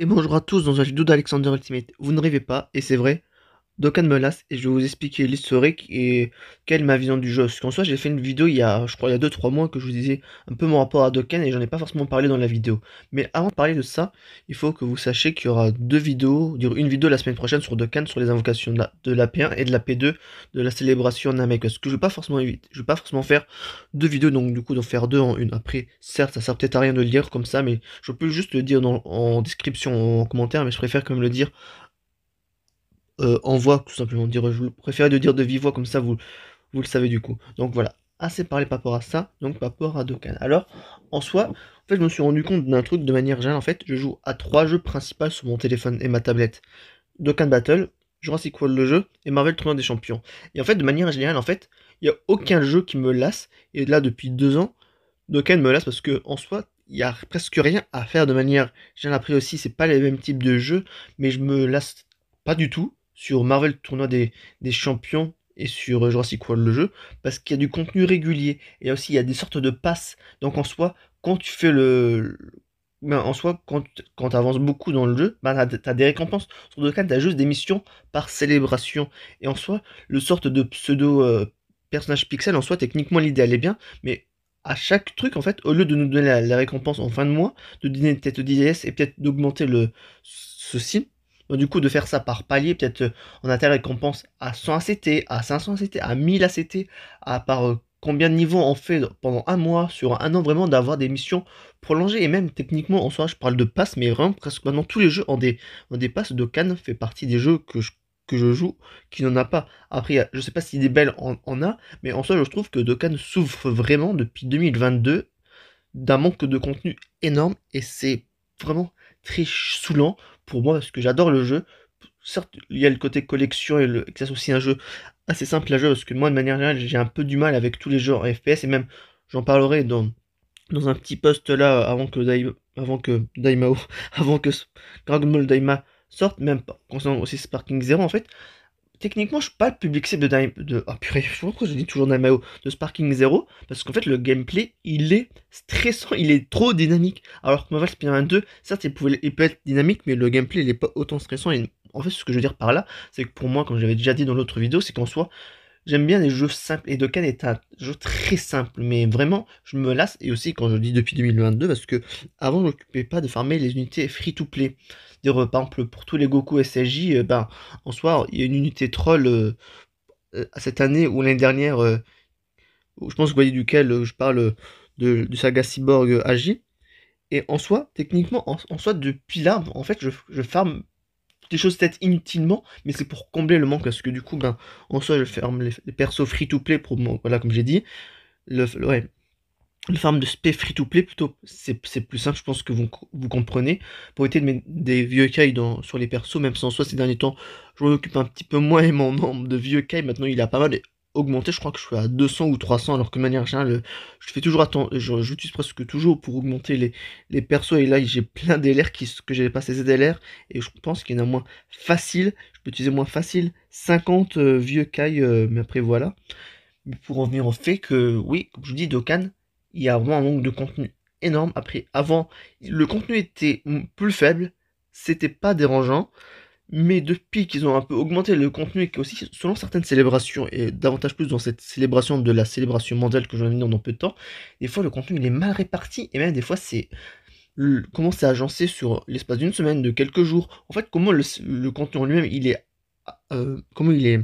Et bonjour à tous dans une vidéo d'Alexander Ultimate. Vous ne rêvez pas, et c'est vrai, Dokkan me lasse et je vais vous expliquer l'historique et quelle est ma vision du jeu. Parce qu'en soi, j'ai fait une vidéo il y a, je crois, il y a 2-3 mois que je vous disais un peu mon rapport à Dokkan et j'en ai pas forcément parlé dans la vidéo. Mais avant de parler de ça, il faut que vous sachiez qu'il y aura deux vidéos, une vidéo la semaine prochaine sur Dokkan, sur les invocations de la P1 et de la P2 de la célébration Namek. Parce que je vais pas forcément faire deux vidéos, donc du coup d'en faire deux en une. Après, certes, ça sert peut-être à rien de le dire comme ça, mais je peux juste le dire en description, en commentaire, mais je préfère quand même le dire en voix, tout simplement. Je préfère de dire de vive voix, comme ça vous le savez du coup. Donc voilà, assez parlé par rapport à ça, donc par rapport à Dokkan. Alors, en soi, en fait, je me suis rendu compte d'un truc de manière générale. En fait, je joue à trois jeux principaux sur mon téléphone et ma tablette. Dokkan Battle, Jurassic World le jeu, et Marvel Tournoi des Champions. Et en fait, de manière générale, en fait, il n'y a aucun jeu qui me lasse, et là, depuis 2 ans, Dokkan me lasse parce que en soi, il y a presque rien à faire de manière générale. Après aussi, c'est pas les mêmes types de jeux, mais je me lasse pas du tout sur Marvel Tournoi des Champions et sur Jurassic World le jeu, parce qu'il y a du contenu régulier, et aussi il y a des sortes de passes. Donc en soi, quand tu fais en soi, quand tu avances beaucoup dans le jeu, bah, t'as des récompenses. Sur Dokkan, t'as juste des missions par célébration. Et en soi, le sorte de pseudo personnage pixel, en soi, techniquement, l'idée elle est bien, mais à chaque truc, en fait, au lieu de nous donner la récompense en fin de mois, de donner peut-être 10 et peut-être d'augmenter ceci, donc, du coup, de faire ça par palier, peut-être on a telle récompense à 100 ACT, à 500 ACT, à 1000 ACT, à par combien de niveaux on fait pendant un mois, sur un an, vraiment d'avoir des missions prolongées. Et même techniquement, en soi, je parle de passes, mais vraiment presque maintenant tous les jeux ont des passes. Dokkan fait partie des jeux que je joue qui n'en a pas. Après, je sais pas si des belles en a, mais en soi, je trouve que Dokkan souffre vraiment depuis 2022 d'un manque de contenu énorme et c'est vraiment très saoulant pour moi parce que j'adore le jeu. Certes, il y a le côté collection et que ça soit aussi un jeu assez simple à jouer parce que moi, de manière générale, j'ai un peu du mal avec tous les jeux en FPS et même j'en parlerai dans un petit post là avant que Dragon Ball Daima sorte, même pas concernant aussi Sparking Zero en fait. Techniquement, je suis pas le public cible ah purée, je sais pas pourquoi je dis toujours Daimao, de Sparking Zero, parce qu'en fait, le gameplay, il est stressant, il est trop dynamique. Alors que Marvel Spider-Man 2, certes, il peut être dynamique, mais le gameplay, il est pas autant stressant. Et en fait, ce que je veux dire par là, c'est que pour moi, comme j'avais déjà dit dans l'autre vidéo, c'est qu'en soi, j'aime bien les jeux simples, et Dokkan est un jeu très simple, mais vraiment, je me lasse, et aussi quand je dis depuis 2022, parce que avant, je m'occupais pas de farmer les unités free-to-play. Par exemple, pour tous les Goku SSJ, ben, en soi, il y a une unité troll cette année ou l'année dernière, je pense que vous voyez duquel je parle du saga Cyborg AJ. Et en soi, techniquement, en soi, depuis là, en fait, je farm des choses peut-être inutilement, mais c'est pour combler le manque, parce que du coup, ben, en soi, je ferme les persos free-to-play pour, voilà, comme j'ai dit, ouais, le farm de spé free-to-play, plutôt, c'est plus simple, je pense que vous comprenez, pour éviter de mettre des vieux cailles sur les persos, même si en soi, ces derniers temps, je m'en occupe un petit peu moins, et mon nombre de vieux cailles, maintenant, il a pas mal augmenté, je crois que je suis à 200 ou 300, alors que de manière générale, je fais toujours attention, j'utilise presque toujours pour augmenter les persos, et là, j'ai plein d'LR que j'ai passé ZLR, et je pense qu'il y en a moins facile, je peux utiliser moins facile, 50 vieux cailles, mais après, voilà. Mais pour en venir au fait que, oui, comme je vous dis, Dokkan, il y a vraiment un manque de contenu énorme. Après, avant, le contenu était plus faible, c'était pas dérangeant, mais depuis qu'ils ont un peu augmenté le contenu et qu'aussi, selon certaines célébrations, et davantage plus dans cette célébration de la célébration mondiale que je viens de dire dans peu de temps, des fois le contenu il est mal réparti, et même des fois comment c'est agencé sur l'espace d'une semaine, de quelques jours. En fait, comment le contenu en lui-même, comment il est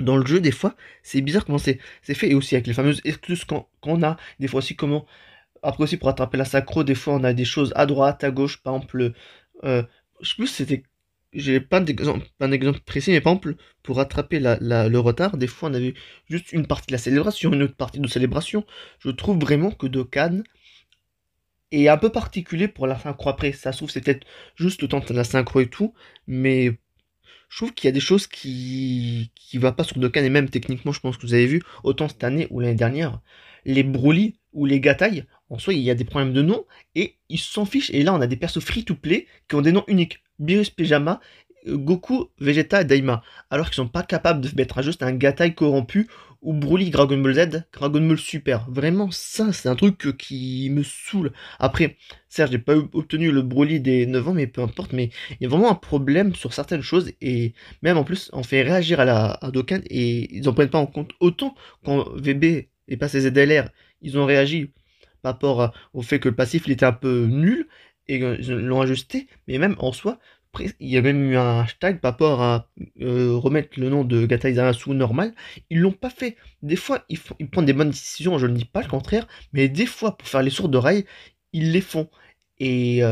dans le jeu, des fois, c'est bizarre comment c'est fait, et aussi avec les fameuses exclus qu'on a, des fois aussi comment, après aussi pour attraper la synchro, des fois on a des choses à droite, à gauche, par exemple, euh, je sais plus si j'ai pas d'exemple précis, mais par exemple, pour rattraper le retard, des fois on avait juste une partie de la célébration, une autre partie de célébration, je trouve vraiment que Dokkan est un peu particulier pour la synchro après, ça se trouve c'est peut-être juste le temps de la synchro et tout, mais je trouve qu'il y a des choses qui va pas sur Dokkan, et même techniquement, je pense que vous avez vu, autant cette année ou l'année dernière, les Broly ou les Gatai, en soi, il y a des problèmes de nom, et ils s'en fichent. Et là, on a des persos free-to-play qui ont des noms uniques. Beerus Pyjama, Goku, Vegeta et Daima, alors qu'ils sont pas capables de mettre juste un Gatai corrompu ou Broly Dragon Ball Z, Dragon Ball Super. Vraiment, ça, c'est un truc qui me saoule. Après, certes, j'ai pas obtenu le Broly des 9 ans, mais peu importe, mais il y a vraiment un problème sur certaines choses, et même en plus, on fait réagir à Dokkan, et ils en prennent pas en compte. Autant quand VB est passé ZLR, ils ont réagi par rapport au fait que le passif il était un peu nul, et ils l'ont ajusté, mais même en soi, il y a même eu un hashtag par rapport à remettre le nom de Gata Izanasu normal. Ils l'ont pas fait. Des fois, ils prennent des bonnes décisions, je ne dis pas le contraire, mais des fois, pour faire les sourds d'oreille, ils les font. Et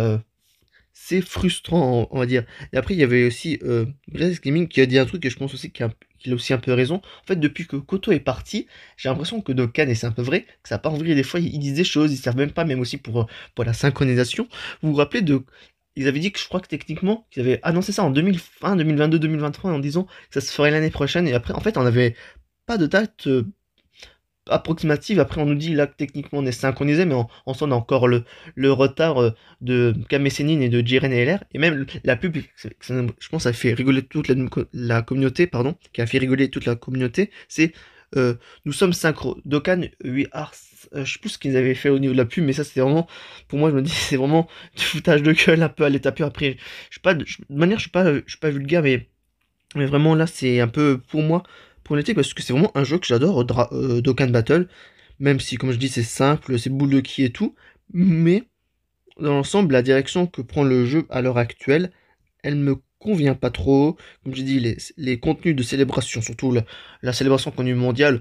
c'est frustrant, on va dire. Et après, il y avait aussi Blaze Gaming qui a dit un truc, et je pense aussi qu'il a aussi un peu raison. En fait, depuis que Koto est parti, j'ai l'impression que Dokkan, et c'est un peu vrai, que ça part en vrille. Des fois, ils disent des choses, ils servent même pas, même aussi pour la synchronisation. Vous vous rappelez de. Ils avaient dit que je crois que techniquement, ils avaient annoncé ça en 2020, 2022, 2023 en disant que ça se ferait l'année prochaine. Et après, en fait, on n'avait pas de date approximative. Après, on nous dit là que techniquement on est synchronisé, mais en soi, on a encore le retard de Kame Sennin et de Jiren et LR. Et même la pub, je pense, ça a fait rigoler toute la communauté, pardon, qui a fait rigoler toute la communauté. C'est nous sommes synchro. Dokkan, we are. Je sais plus ce qu'ils avaient fait au niveau de la pub, mais ça, c'était vraiment. Pour moi, je me dis, c'est vraiment du foutage de gueule un peu à l'état pur. Après, je sais pas, de manière, je suis pas vulgaire, mais vraiment là, c'est un peu pour moi problématique parce que c'est vraiment un jeu que j'adore, Dokkan Battle. Même si, comme je dis, c'est simple, c'est boule de qui et tout. Mais dans l'ensemble, la direction que prend le jeu à l'heure actuelle, elle me convient pas trop. Comme j'ai dit, les contenus de célébration, surtout la célébration connue mondiale,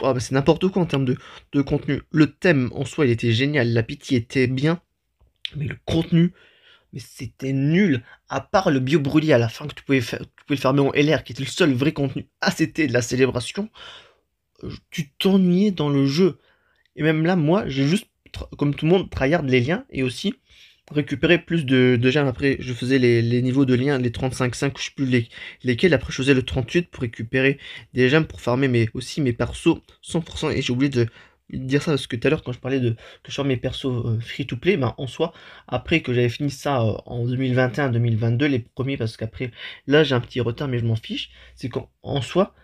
bah, c'est n'importe quoi en termes de contenu. Le thème en soi, il était génial, la pitié était bien, mais le contenu, mais c'était nul. À part le bio brûlé à la fin que tu pouvais le farmer en LR, qui était le seul vrai contenu ACT de la célébration, tu t'ennuyais dans le jeu. Et même là, moi, j'ai juste, comme tout le monde, tryhard les liens et aussi récupérer plus de gemmes. Après, je faisais les niveaux de liens, les 35-5, je sais plus lesquels. Après, je faisais le 38 pour récupérer des gemmes pour farmer aussi mes persos 100%. Et j'ai oublié de dire ça parce que tout à l'heure, quand je parlais de que je fais mes persos free to play, ben, en soi, après que j'avais fini ça en 2021-2022, les premiers, parce qu'après, là, j'ai un petit retard, mais je m'en fiche. C'est qu'en soi,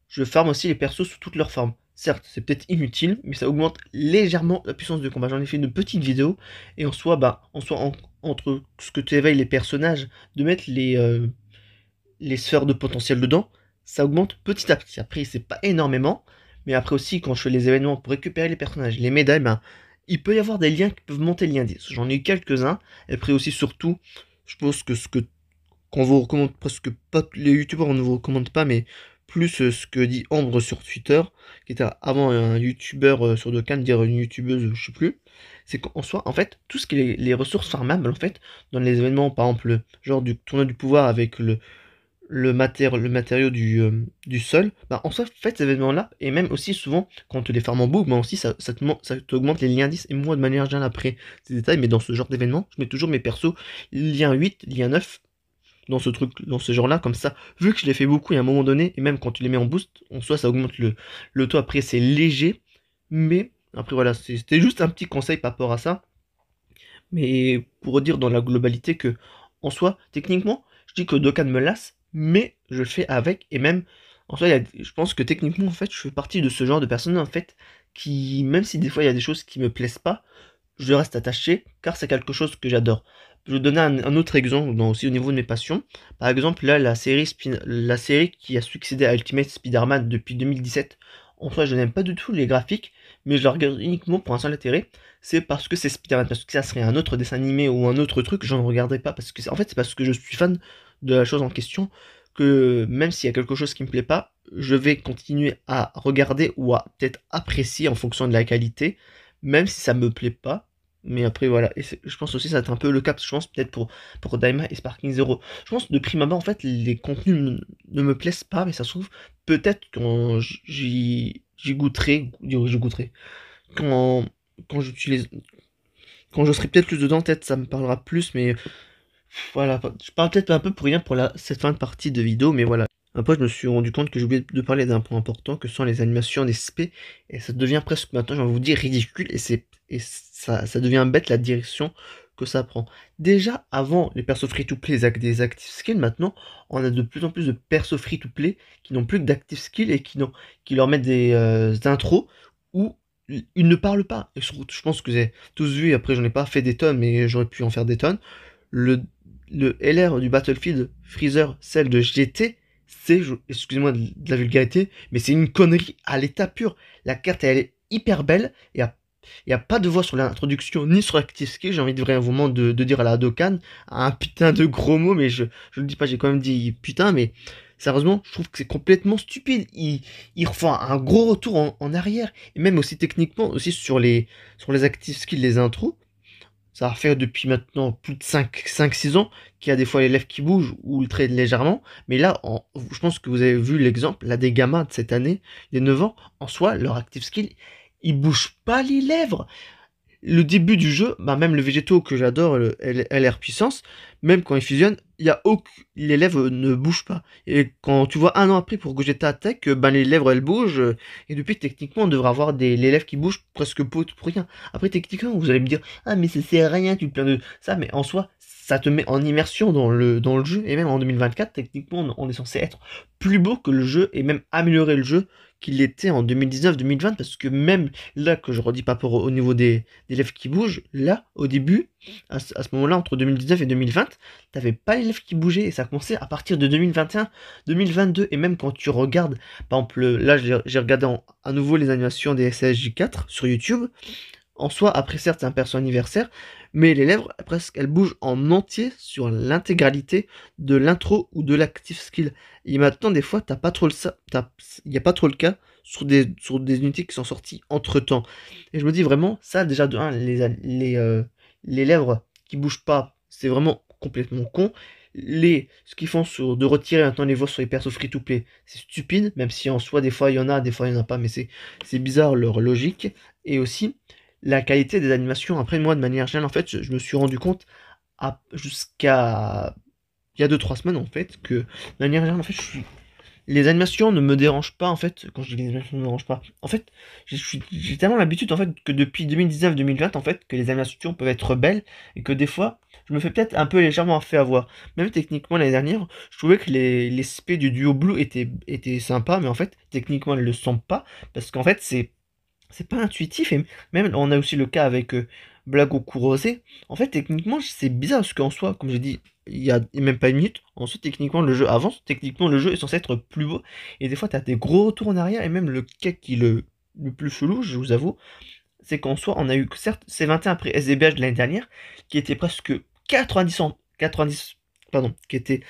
je farme aussi les persos sous toutes leurs formes. Certes, c'est peut-être inutile, mais ça augmente légèrement la puissance de combat. J'en ai fait une petite vidéo, et en soi, entre ce que tu éveilles les personnages, de mettre les sphères de potentiel dedans, ça augmente petit à petit. Après, c'est pas énormément, mais après aussi, quand je fais les événements pour récupérer les personnages, les médailles, ben, il peut y avoir des liens qui peuvent monter le lien 10. J'en ai eu quelques-uns, et après aussi, surtout, je pense que ce que qu'on vous recommande presque pas, les youtubeurs on ne vous recommande pas, mais plus ce que dit Ambre sur Twitter, qui était avant un youtubeur sur Dokkan, dire une youtubeuse, je sais plus, c'est qu'en soi, en fait, tout ce qui est les ressources farmables, en fait, dans les événements, par exemple, genre du tournoi du pouvoir avec le matériau du sol, bah, en soi, faites ces événements-là, et même aussi souvent, quand tu les farmes en boucle, bah aussi, ça t'augmente les liens 10, et moi, de manière générale, après ces détails, mais dans ce genre d'événement, je mets toujours mes persos lien 8, lien 9, dans ce truc, dans ce genre-là, comme ça, vu que je l'ai fait beaucoup, et à un moment donné, et même quand tu les mets en boost, en soi, ça augmente le taux. Après, c'est léger, mais après, voilà, c'était juste un petit conseil par rapport à ça. Mais pour dire dans la globalité que, en soi, techniquement, je dis que Dokkan me lasse, mais je le fais avec, et même, en soi, je pense que techniquement, en fait, je fais partie de ce genre de personnes, en fait, qui, même si des fois il y a des choses qui me plaisent pas, je reste attaché, car c'est quelque chose que j'adore. Je vais donner un autre exemple, aussi au niveau de mes passions. Par exemple, là, la série qui a succédé à Ultimate Spider-Man depuis 2017, en soi, je n'aime pas du tout les graphiques, mais je la regarde uniquement pour un seul intérêt, c'est parce que c'est Spider-Man. Parce que ça serait un autre dessin animé ou un autre truc, je ne regarderais pas. Parce que en fait, c'est parce que je suis fan de la chose en question que même s'il y a quelque chose qui me plaît pas, je vais continuer à regarder ou à peut-être apprécier en fonction de la qualité, même si ça me plaît pas. Mais après, voilà. Et je pense aussi que ça va être un peu le cas, je pense peut-être pour Daima et Sparking Zero. Je pense de prime abord, en fait, les contenus ne me plaisent pas, mais ça se trouve, peut-être quand j'y goûterai, j'y goûterai. Quand, quand j'utilise, quand je serai peut-être plus dedans, peut-être ça me parlera plus, mais voilà. Je parle peut-être un peu pour rien pour cette fin de partie de vidéo, mais voilà. Après, je me suis rendu compte que j'ai oublié de parler d'un point important, que sont les animations des SP, et ça devient presque maintenant, j'ai envie de vous dire, ridicule, et ça devient bête la direction que ça prend. Déjà, avant les persos free-to-play avec des active skills, maintenant, on a de plus en plus de persos free-to-play qui n'ont plus que d'active skills et qui leur mettent des intros où ils ne parlent pas. Et je pense que vous avez tous vu, après j'en ai pas fait des tonnes, mais j'aurais pu en faire des tonnes. Le, le LR du Battlefield Freezer, celle de GT, c'est, excusez-moi de la vulgarité, mais c'est une connerie à l'état pur. La carte, elle est hyper belle, il n'y a pas de voix sur l'introduction ni sur l'active skill. J'ai envie de vraiment de dire à la Dokkan un putain de gros mot, mais je le dis pas, j'ai quand même dit putain, mais sérieusement, je trouve que c'est complètement stupide. Il refait un gros retour en arrière, et même aussi techniquement, aussi sur les active skills, les intros. Ça va faire depuis maintenant plus de 5-6 ans qu'il y a des fois les lèvres qui bougent ou très légèrement. Mais là, je pense que vous avez vu l'exemple, là, des gamins de cette année, des 9 ans, en soi, leur active skill, ils bougent pas les lèvres. Le début du jeu, bah même le végétaux que j'adore, le LR puissance, même quand il fusionne, il y a les lèvres ne bougent pas. Et quand tu vois un an après pour Gogeta Attack, ben les lèvres elles bougent, et depuis techniquement on devrait avoir les lèvres qui bougent presque pour rien. Après techniquement vous allez me dire, ah mais c'est rien, tu te plains de ça, mais en soi ça te met en immersion dans le jeu, et même en 2024 techniquement on est censé être plus beau que le jeu, et même améliorer le jeu qu'il était en 2019-2020, parce que même là que je redis pas pour au niveau des lèvres qui bougent, là, au début, à ce moment-là, entre 2019 et 2020, t'avais pas les lèvres qui bougeaient, et ça commençait à partir de 2021, 2022, et même quand tu regardes, par exemple, là, j'ai regardé à nouveau les animations des SSJ4 sur YouTube, en soi, après certes, c'est un perso anniversaire, mais les lèvres, presque, elles bougent en entier sur l'intégralité de l'intro ou de l'active skill. Et maintenant, des fois, t'as pas trop il n'y a pas trop le cas sur des unités qui sont sorties entre temps. Et je me dis vraiment, ça, déjà, de 1, les lèvres qui bougent pas, c'est vraiment complètement con. Ce qu'ils font de retirer maintenant les voix sur les persos free-to-play, c'est stupide, même si en soi, des fois, il y en a, des fois, il n'y en a pas, mais c'est bizarre leur logique. Et aussi, la qualité des animations. Après, moi, de manière générale, en fait, je me suis rendu compte jusqu'à il y a 2-3 semaines, en fait, que de manière générale, en fait, les animations ne me dérangent pas, en fait. Quand je dis les animations ne me dérangent pas, en fait, j'ai tellement l'habitude, en fait, que depuis 2019-2020, en fait, que les animations peuvent être belles et que des fois, je me fais peut-être un peu légèrement fait avoir. Même techniquement, l'année dernière, je trouvais que les spé du duo Blue étaient sympas, mais en fait, techniquement, elles le sont pas parce qu'en fait, c'est pas intuitif, et même on a aussi le cas avec Blago Kurose. En fait, techniquement, c'est bizarre parce qu'en soi, comme j'ai dit, il y a même pas une minute, en soi, techniquement, le jeu avance, techniquement, le jeu est censé être plus beau, et des fois, t'as des gros retours en arrière, et même le cake qui est le plus chelou, je vous avoue, c'est qu'en soi, on a eu certes C21 après SDBH de l'année dernière, qui était presque 90, pardon, qui était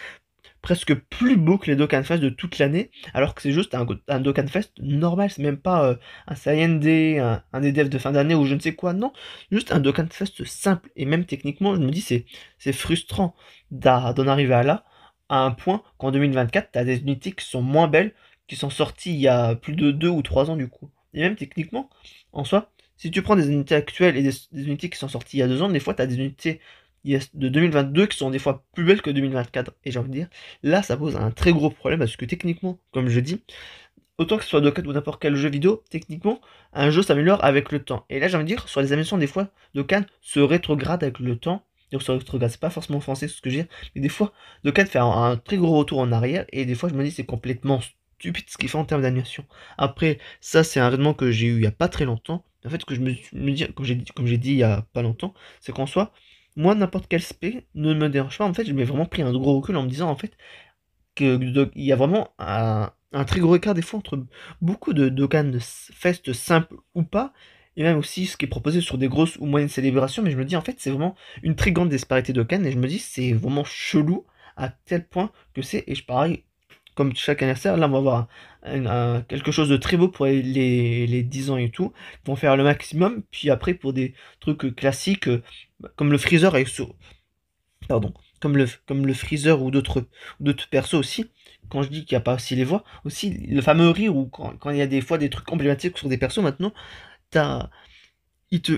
presque plus beau que les Dokkan Fest de toute l'année, alors que c'est juste un Dokkan Fest normal, c'est même pas un Saiyan Day, un EDF de fin d'année ou je ne sais quoi, non, juste un Dokkan Fest simple, et même techniquement, je me dis, c'est frustrant d'en arriver à là, à un point qu'en 2024, t'as des unités qui sont moins belles, qui sont sorties il y a plus de 2 ou 3 ans du coup. Et même techniquement, en soi, si tu prends des unités actuelles et des unités qui sont sorties il y a 2 ans, des fois, t'as des unités de 2022 qui sont des fois plus belles que 2024. Et j'ai envie de dire, là, ça pose un très gros problème parce que techniquement, comme je dis, autant que ce soit Dokkan ou n'importe quel jeu vidéo, techniquement, un jeu s'améliore avec le temps. Et là, j'ai envie de dire, sur les animations, des fois, Dokkan se rétrograde avec le temps. Donc, se rétrograde, c'est pas forcément français, c'est ce que je veux dire. Mais des fois, Dokkan fait un très gros retour en arrière. Et des fois, je me dis, c'est complètement stupide ce qu'il fait en termes d'animation. Après, ça, c'est un raisonnement que j'ai eu il y a pas très longtemps. En fait, ce que me dis, comme j'ai dit il y a pas longtemps, c'est qu'en soi, moi, n'importe quel spé ne me dérange pas. En fait, je m'ai vraiment pris un gros recul en me disant, en fait, il y a vraiment un très gros écart des fois entre beaucoup de Dokkan Fest simples ou pas, et même aussi ce qui est proposé sur des grosses ou moyennes célébrations, mais je me dis en fait c'est vraiment une très grande disparité de Dokkan, et je me dis c'est vraiment chelou à tel point que c'est, et je parie, comme chaque anniversaire, là on va avoir quelque chose de très beau pour les 10 ans et tout, ils vont faire le maximum, puis après pour des trucs classiques, comme le Freezer et pardon, comme le Freezer ou d'autres persos aussi, quand je dis qu'il n'y a pas aussi les voix, aussi le fameux rire, ou quand il y a des fois des trucs emblématiques sur des persos maintenant, t'as, ils te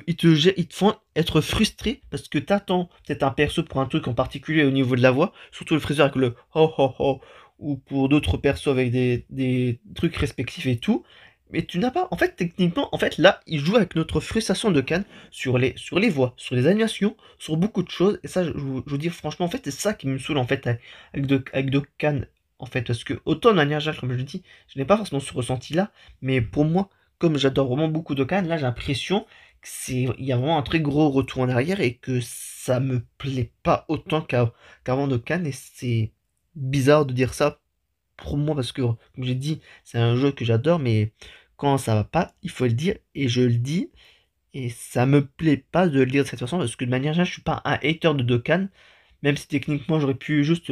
font être frustré parce que t'attends peut-être un perso pour un truc en particulier au niveau de la voix, surtout le Freezer avec le ho ho ho, ou pour d'autres persos avec des trucs respectifs et tout, Mais tu n'as pas. En fait, techniquement, en fait, là, il joue avec notre frustration de Cannes sur les voix, sur les animations, sur beaucoup de choses. Et ça, je vous dis franchement, en fait, c'est ça qui me saoule, en fait, avec de Cannes, en fait. Parce que, autant de manière générale, comme je le dis, je n'ai pas forcément ce ressenti-là. Mais pour moi, comme j'adore vraiment beaucoup de Cannes, là, j'ai l'impression il y a vraiment un très gros retour en arrière et que ça me plaît pas autant qu'avant de Cannes. Et c'est bizarre de dire ça pour moi parce que, comme j'ai dit, c'est un jeu que j'adore, mais quand ça va pas, il faut le dire, et je le dis, et ça me plaît pas de le dire de cette façon, parce que de manière générale, je suis pas un hater de Dokkan, même si techniquement j'aurais pu juste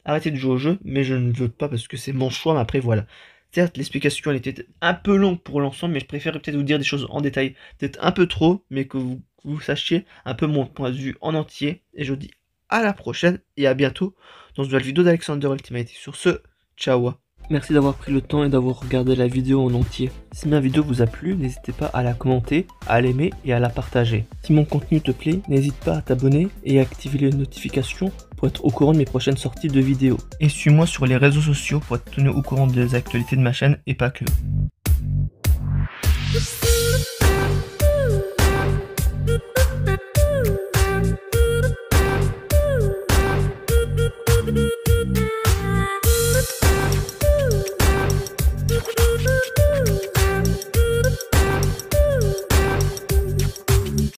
arrêter de jouer au jeu, mais je ne veux pas parce que c'est mon choix, mais après voilà. Certes, l'explication elle était un peu longue pour l'ensemble, mais je préfère peut-être vous dire des choses en détail, peut-être un peu trop, mais que vous sachiez un peu mon point de vue en entier, et je vous dis à la prochaine, et à bientôt dans une nouvelle vidéo d'Alexander Ultimate. Sur ce, ciao. Merci d'avoir pris le temps et d'avoir regardé la vidéo en entier. Si ma vidéo vous a plu, n'hésitez pas à la commenter, à l'aimer et à la partager. Si mon contenu te plaît, n'hésite pas à t'abonner et à activer les notifications pour être au courant de mes prochaines sorties de vidéos. Et suis-moi sur les réseaux sociaux pour être tenu au courant des actualités de ma chaîne et pas que.